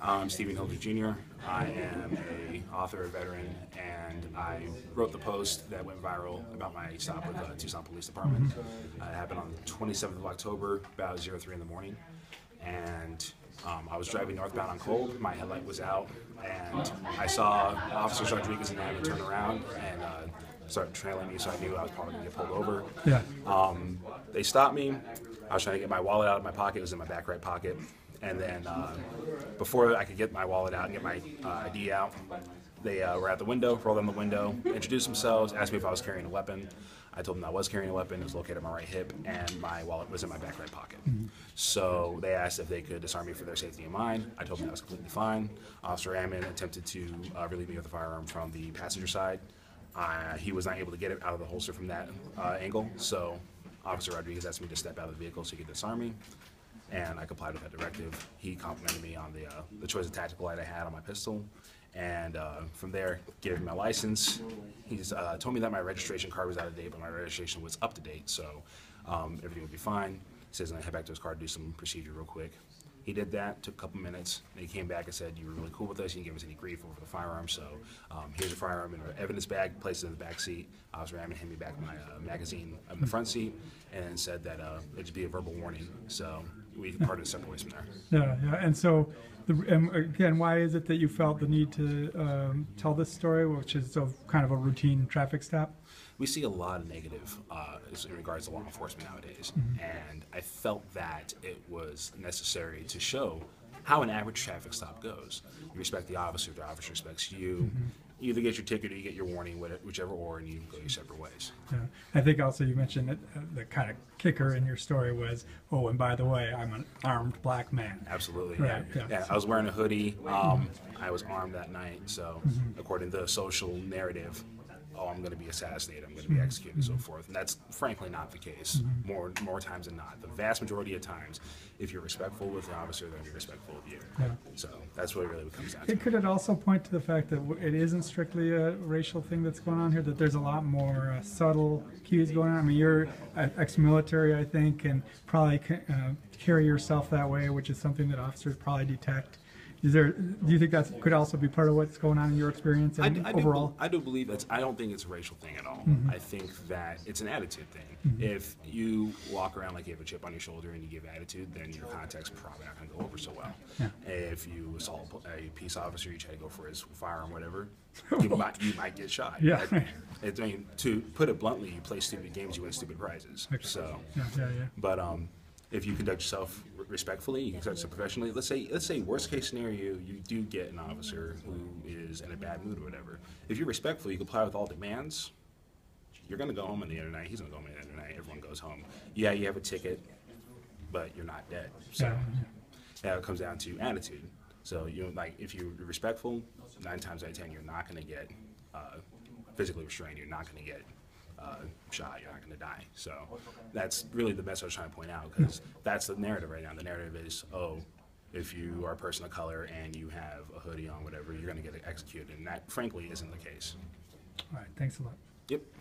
I'm Stephen Hilder Jr. I am a author, a veteran, and I wrote the post that went viral about my stop with the Tucson Police Department. It happened on the 27th of October, about 03 in the morning, and I was driving northbound on Cold. My headlight was out, and I saw Officers Rodriguez and Adam turn around and started trailing me, so I knew I was probably going to get pulled over. Yeah. They stopped me. I was trying to get my wallet out of my pocket. It was in my back right pocket. And then before I could get my wallet out and get my ID out, they were at the window, rolled down the window, introduced themselves, asked me if I was carrying a weapon. I told them I was carrying a weapon. It was located on my right hip, and my wallet was in my back right pocket. So they asked if they could disarm me for their safety and mine. I told them that was completely fine. Officer Ammon attempted to relieve me with a firearm from the passenger side. He was not able to get it out of the holster from that angle, so Officer Rodriguez asked me to step out of the vehicle so he could disarm me, and I complied with that directive. He complimented me on the choice of tactical light I had on my pistol, and from there, gave me my license. He's told me that my registration card was out of date, but my registration was up to date, so everything would be fine. He says, I head back to his car to do some procedure real quick. He did that, took a couple minutes, and he came back and said, you were really cool with us, you didn't give us any grief over the firearm, so here's a firearm in an evidence bag, placed it in the back seat. Officer Ammon handed me back my magazine in the front seat, and said that it'd be a verbal warning, so we parted separate ways from there. Yeah. And so, again, why is it that you felt the need to tell this story, which is kind of a routine traffic stop? We see a lot of negative in regards to law enforcement nowadays, and I felt that it was necessary to show how an average traffic stop goes. You respect the officer respects you. You either get your ticket or you get your warning, whichever or, and you go your separate ways. Yeah. I think also you mentioned that the kind of kicker in your story was, oh, and by the way, I'm an armed black man. Absolutely. Right, yeah. I was wearing a hoodie. I was armed that night, so according to the social narrative, oh, I'm going to be assassinated, I'm going to be executed, and so forth. And that's frankly not the case, more times than not. The vast majority of times, if you're respectful with the officer, then you're respectful of you. Yeah. So that's what it really comes down to. Could it also point to the fact that it isn't strictly a racial thing that's going on here, that there's a lot more subtle cues going on? I mean, you're ex-military, I think, and probably carry yourself that way, which is something that officers probably detect. Do you think that could also be part of what's going on in your experience overall? I do believe that's. I don't think it's a racial thing at all. I think that it's an attitude thing. If you walk around like you have a chip on your shoulder and you give attitude, then your contact's probably not going to go over so well. Yeah. If you assault a peace officer, you try to go for his firearm, whatever, you might get shot. Yeah. I mean, to put it bluntly, you play stupid games, you win stupid prizes. Okay. So, but if you conduct yourself respectfully, you conduct yourself professionally. Let's say worst case scenario, you do get an officer who is in a bad mood or whatever. If you're respectful, you comply with all demands. You're going to go home at the end of the night. He's going to go home at the end of the night. Everyone goes home. Yeah, you have a ticket, but you're not dead. So it comes down to attitude. So if you're respectful, 9 times out of 10, you're not going to get physically restrained. You're not going to get shot, you're not going to die. So that's really the best I was trying to point out, because that's the narrative right now. The narrative is, oh, if you are a person of color and you have a hoodie on, whatever, you're going to get executed. And that, frankly, isn't the case. All right, thanks a lot. Yep.